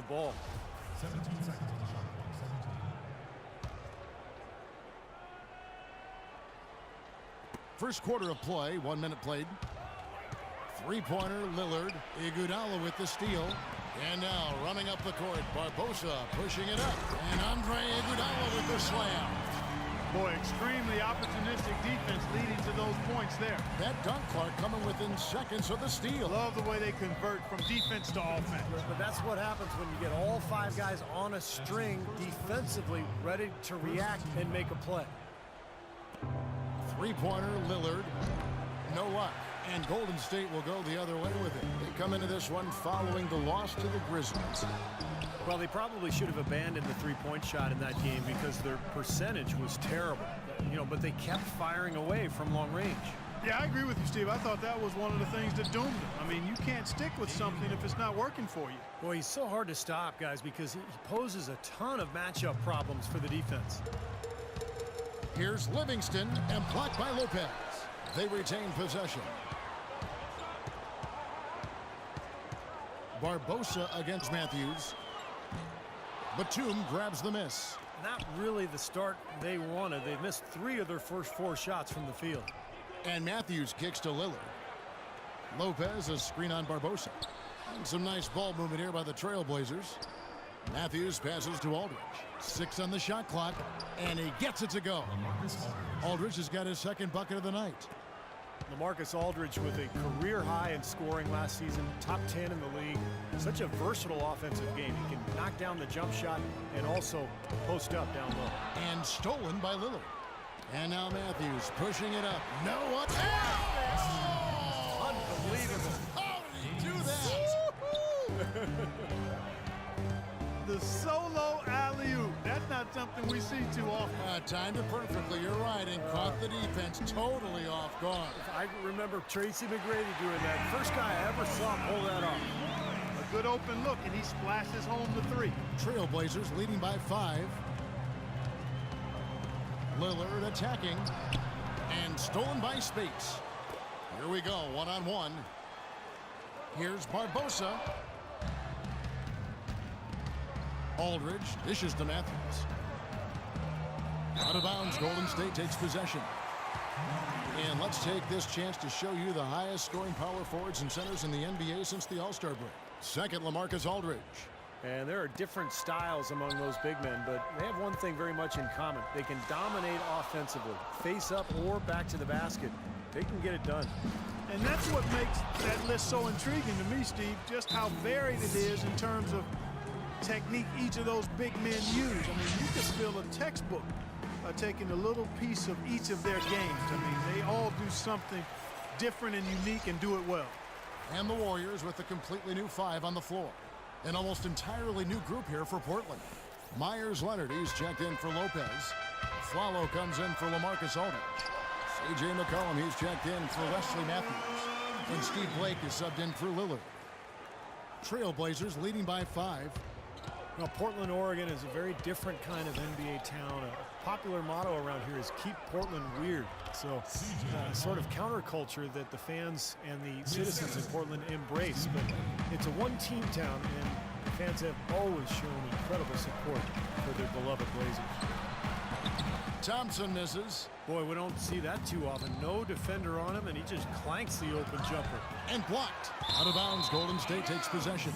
ball. 17 seconds on the shot clock. 17. First quarter of play, 1 minute played. Three-pointer, Lillard. Iguodala with the steal. And now running up the court, Barbosa pushing it up. And Andre Iguodala with the slam. Boy, extremely opportunistic defense leading to those points there. That dunk, Clark, coming within seconds of the steal. Love the way they convert from defense to offense. But that's what happens when you get all 5 guys on a string defensively, ready to react and make a play. Three-pointer, Lillard. No luck. And Golden State will go the other way with it. They come into this one following the loss to the Grizzlies. Well, they probably should have abandoned the three-point shot in that game because their percentage was terrible. But they kept firing away from long range. Yeah, I agree with you, Steve. I thought that was one of the things that doomed them. I mean, you can't stick with something if it's not working for you. Boy, he's so hard to stop, guys, because he poses a ton of matchup problems for the defense. Here's Livingston, and blocked by Lopez. They retain possession. Barbosa against Matthews. Batum grabs the miss. Not really the start they wanted. They've missed 3 of their first 4 shots from the field. And Matthews kicks to Lillard. Lopez, a screen on Barbosa. And some nice ball movement here by the Trailblazers. Matthews passes to Aldridge. 6 on the shot clock, and he gets it to go. Aldridge has got his second bucket of the night. LaMarcus Aldridge with a career high in scoring last season, top 10 in the league. Such a versatile offensive game. He can knock down the jump shot and also post up down low. And stolen by Lillard. And now Matthews pushing it up. No one. Oh! Unbelievable. How did he do that? The solo alley-oop. That's not something we see too often. Timed it perfectly. You're right. And caught the defense totally off guard. I remember Tracy McGrady doing that. First guy I ever saw pull that off. A good open look, and he splashes home the 3. Trailblazers leading by 5. Lillard attacking. And stolen by Spates. Here we go, one-on-one. Here's Barbosa. Aldridge dishes to Matthews. Out of bounds, Golden State takes possession. And let's take this chance to show you the highest scoring power forwards and centers in the NBA since the All-Star break. Second, LaMarcus Aldridge. And there are different styles among those big men, but they have one thing very much in common. They can dominate offensively, face up or back to the basket. They can get it done. And that's what makes that list so intriguing to me, Steve, just how varied it is in terms of technique each of those big men use. I mean, you could feel a textbook taking a little piece of each of their games. I mean, they all do something different and unique and do it well. And the Warriors with a completely new 5 on the floor. An almost entirely new group here for Portland. Myers Leonard, he's checked in for Lopez. Flalo comes in for LaMarcus Aldridge. C.J. McCollum, he's checked in for Wesley Matthews. And Steve Blake is subbed in for Lillard. Trailblazers leading by 5. Now, Portland, Oregon is a very different kind of NBA town. A popular motto around here is keep Portland weird. So sort of counterculture that the fans and the citizens in Portland embrace. But it's a one-team town, and the fans have always shown incredible support for their beloved Blazers. Thompson misses. Boy, we don't see that too often. No defender on him, and he just clanks the open jumper. And blocked. Out of bounds, Golden State takes possession.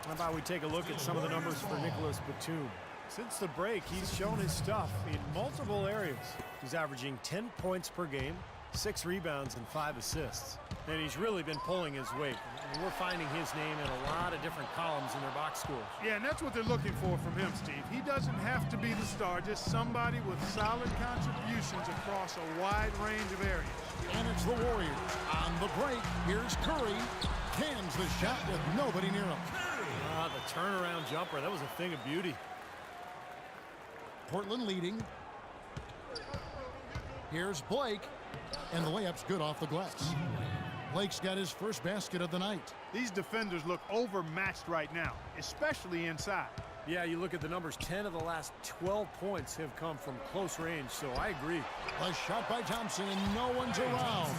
How about we take a look at some of the numbers for Nicholas Batum? Since the break, he's shown his stuff in multiple areas. He's averaging 10 points per game, 6 rebounds, and 5 assists. And he's really been pulling his weight. And we're finding his name in a lot of different columns in their box scores. Yeah, and that's what they're looking for from him, Steve. He doesn't have to be the star, just somebody with solid contributions across a wide range of areas. And it's the Warriors. On the break, here's Curry. Cans the shot with nobody near him. The turnaround jumper, that was a thing of beauty. Portland leading. Here's Blake. And the layup's good off the glass. Blake's got his first basket of the night. These defenders look overmatched right now, especially inside. Yeah, you look at the numbers, 10 of the last 12 points have come from close range, so I agree. A shot by Thompson, and no one's around.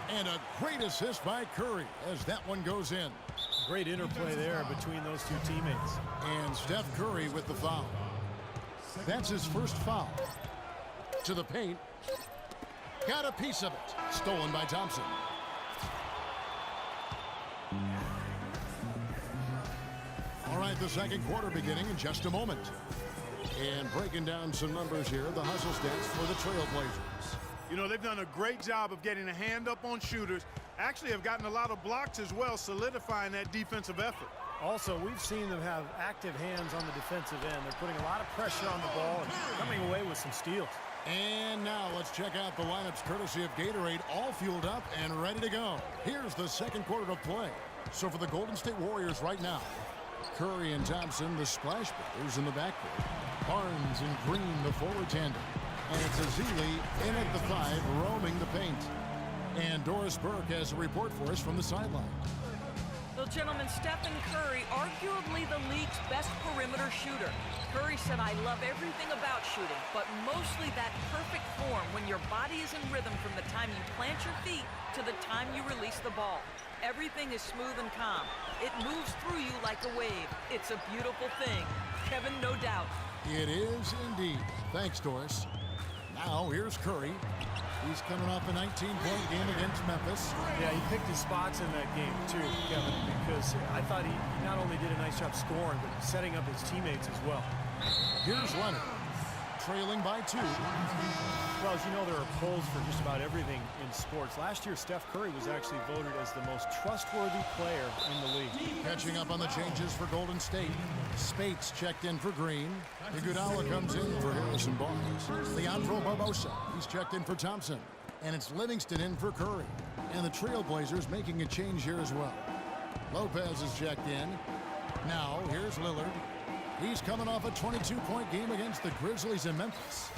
And a great assist by Curry as that one goes in. Great interplay there between those two teammates. And Steph Curry with the foul. That's his first foul. To the paint. Got a piece of it. Stolen by Thompson. All right, the second quarter beginning in just a moment. And breaking down some numbers here, the hustle stats for the Trailblazers. You know, they've done a great job of getting a hand up on shooters. Actually have gotten a lot of blocks as well, solidifying that defensive effort. Also, we've seen them have active hands on the defensive end. They're putting a lot of pressure on the ball and coming away with some steals. And now let's check out the lineups courtesy of Gatorade, all fueled up and ready to go. Here's the second quarter of play. So for the Golden State Warriors right now, Curry and Thompson, the Splash Brothers in the backcourt. Barnes and Green, the forward tandem. And it's Azili in at the 5, roaming the paint. And Doris Burke has a report for us from the sideline. Well, gentlemen, Stephen Curry, arguably the league's best perimeter shooter. Curry said, "I love everything about shooting, but mostly that perfect form when your body is in rhythm from the time you plant your feet to the time you release the ball. Everything is smooth and calm. It moves through you like a wave. It's a beautiful thing." Kevin, no doubt. It is indeed. Thanks, Doris. Now here's Curry. He's coming off a 19-point game against Memphis. Yeah, he picked his spots in that game too, Kevin, because I thought he not only did a nice job scoring, but setting up his teammates as well. Here's Leonard, trailing by 2. Well, as you know, there are polls for just about everything in sports. Last year, Steph Curry was actually voted as the most trustworthy player in the league. Catching up on the changes for Golden State. Spates checked in for Green. Iguodala comes in for Harrison Barnes. Leandro Barbosa, he's checked in for Thompson. And it's Livingston in for Curry. And the Trailblazers making a change here as well. Lopez is checked in. Now, here's Lillard. He's coming off a 22-point game against the Grizzlies in Memphis.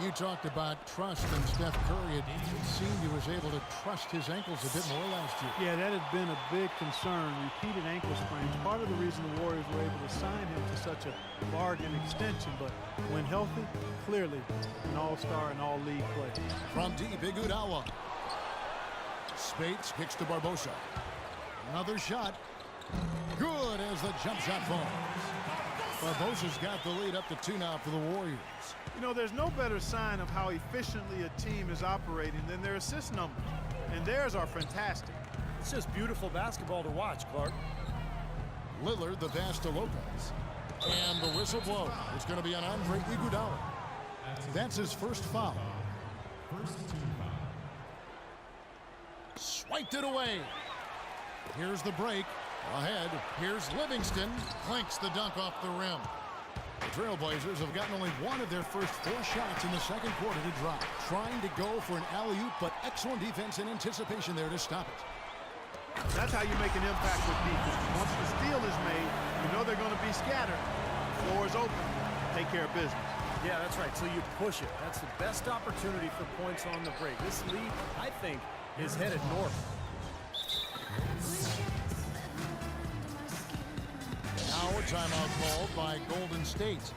You talked about trust, and Steph Curry, it seemed he was able to trust his ankles a bit more last year. Yeah, that had been a big concern. Repeated ankle sprains. Part of the reason the Warriors were able to sign him to such a bargain extension, but when healthy, clearly an all-star and all-league player. From deep, Iguodala. Spates kicks to Barbosa. Another shot. Good as the jump shot falls. Barbosa's got the lead up to 2 now for the Warriors. You know, there's no better sign of how efficiently a team is operating than their assist numbers. And theirs are fantastic. It's just beautiful basketball to watch, Clark. Lillard, the pass to Lopez. And the whistle blows. It's going to be on Andre Iguodala. That's his first foul. First team foul. Swiped it away. Here's the break. Ahead, here's Livingston. Clanks the dunk off the rim. The Trailblazers have gotten only one of their first 4 shots in the second quarter to drop. Trying to go for an alley-oop, but excellent defense and anticipation there to stop it. That's how you make an impact with defense. Once the steal is made, you know they're going to be scattered. Floor is open. Take care of business. Yeah, that's right. So you push it. That's the best opportunity for points on the break. This lead, I think, is headed north. Now a timeout called by Golden State.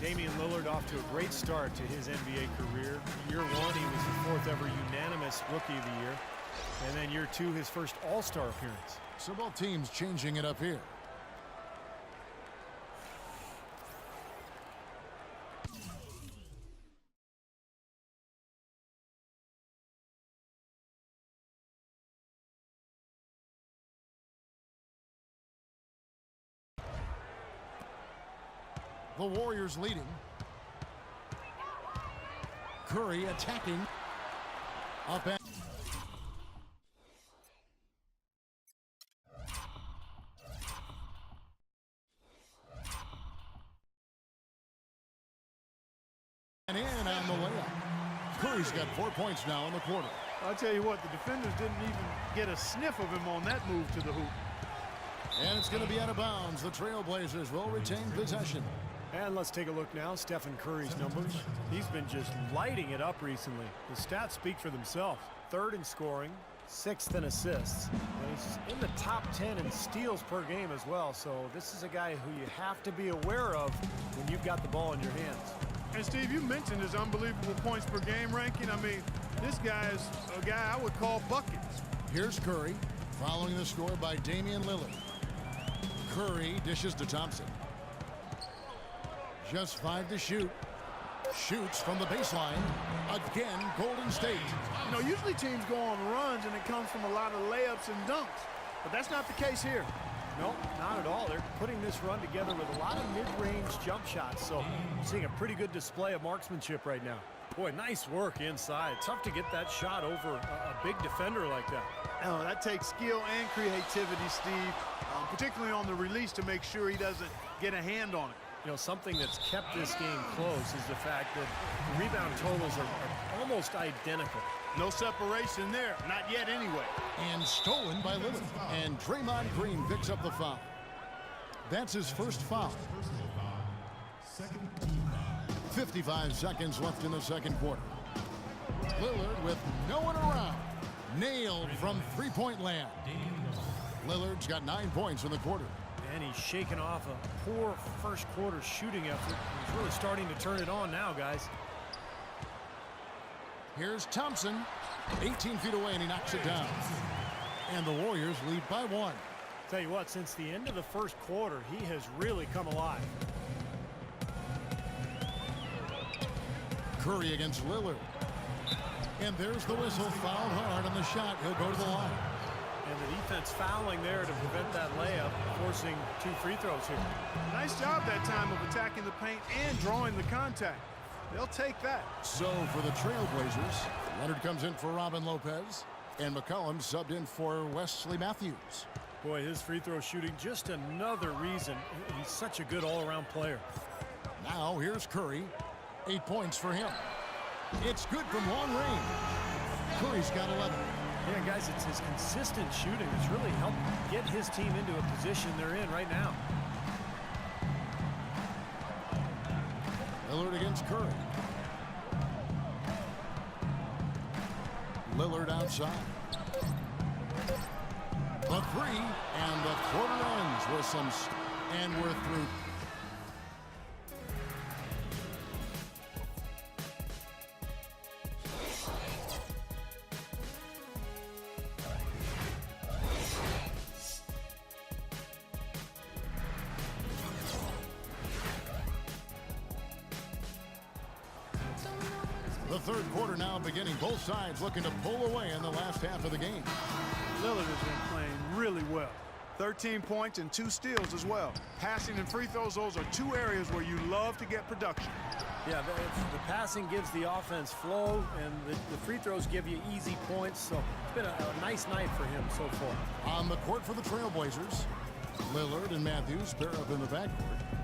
Damian Lillard off to a great start to his NBA career. Year 1, he was the 4th ever unanimous Rookie of the Year. And then year 2, his first All-Star appearance. So both teams changing it up here. The Warriors leading. Curry attacking. Up and in on the layup. Curry's got 4 points now in the quarter. I'll tell you what, the defenders didn't even get a sniff of him on that move to the hoop. And it's going to be out of bounds. The Trailblazers will retain possession. And let's take a look now. Stephen Curry's numbers. He's been just lighting it up recently. The stats speak for themselves. 3rd in scoring, 6th in assists. And he's in the top 10 in steals per game as well. So this is a guy who you have to be aware of when you've got the ball in your hands. And Steve, you mentioned his unbelievable points per game ranking. I mean, this guy is a guy I would call buckets. Here's Curry. Following the score by Damian Lillard. Curry dishes to Thompson. Just 5 to shoot. Shoots from the baseline. Again, Golden State. You know, usually teams go on runs and it comes from a lot of layups and dunks. But that's not the case here. Nope, not at all. They're putting this run together with a lot of mid-range jump shots. So seeing a pretty good display of marksmanship right now. Boy, nice work inside. Tough to get that shot over a big defender like that. Oh, that takes skill and creativity, Steve, particularly on the release to make sure he doesn't get a hand on it. You know, something that's kept this game close is the fact that the rebound totals are almost identical. No separation there, not yet anyway. And stolen by Lillard. And Draymond Green picks up the foul. That's his first foul. Personal foul. Second team foul. 55 seconds left in the second quarter. Lillard with no one around. Nailed from three-point land. Lillard's got 9 points in the quarter. And he's shaking off a poor first quarter shooting effort. He's really starting to turn it on now, guys. Here's Thompson. 18 feet away, and he knocks it down. And the Warriors lead by 1. Tell you what, since the end of the first quarter, he has really come alive. Curry against Lillard. And there's the whistle. Fouled hard on the shot. He'll go to the line. And the defense fouling there to prevent that layup, forcing 2 free throws here. Nice job that time of attacking the paint and drawing the contact. They'll take that. So for the Trailblazers, Leonard comes in for Robin Lopez, and McCollum subbed in for Wesley Matthews. Boy, his free throw shooting, just another reason he's such a good all-around player. Now here's Curry. 8 points for him. It's good from long range. Curry's got 11. Yeah, guys, it's his consistent shooting that's really helped get his team into a position they're in right now. Lillard against Curry. Lillard outside. The 3, and the quarter ends with some, and we're through. The third quarter now beginning. Both sides looking to pull away in the last half of the game. Lillard has been playing really well. 13 points and 2 steals as well. Passing and free throws, those are 2 areas where you love to get production. Yeah, the passing gives the offense flow, and the free throws give you easy points. So it's been a nice night for him so far. On the court for the Trailblazers, Lillard and Matthews pair up in the backcourt.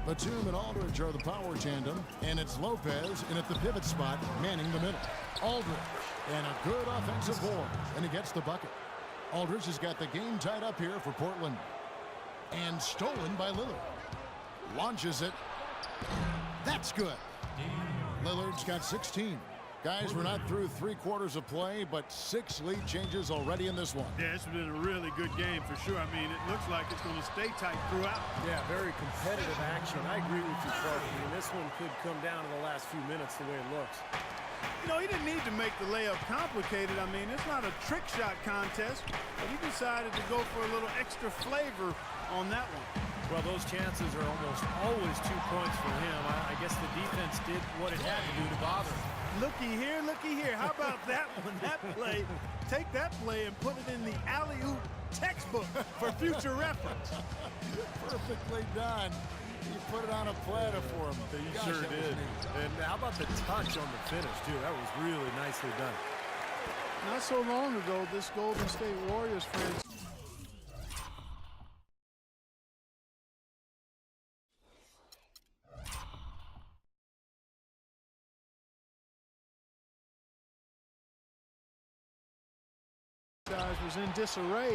Batum and Aldridge are the power tandem, and it's Lopez in at the pivot spot, manning the middle. Aldridge, and a good offensive board, and he gets the bucket. Aldridge has got the game tied up here for Portland. And stolen by Lillard. Launches it. That's good. Lillard's got 16. Guys, we're not through 3 quarters of play, but 6 lead changes already in this one. Yeah, it's been a really good game for sure. I mean, it looks like it's going to stay tight throughout. Yeah, very competitive action. I agree with you, Clark. I mean, this one could come down to the last few minutes the way it looks. You know, he didn't need to make the layup complicated. I mean, it's not a trick shot contest, but he decided to go for a little extra flavor on that one. Well, those chances are almost always 2 points for him. I guess the defense did what it had to do to bother him. Looky here, looky here. How about that one? That play, take that play and put it in the alley-oop textbook for future reference. Perfectly done. He put it on a platter for him. He Gosh, sure that was did. neat. And how about the touch on the finish, too? That was really nicely done. Not so long ago, this Golden State Warriors franchise was in disarray.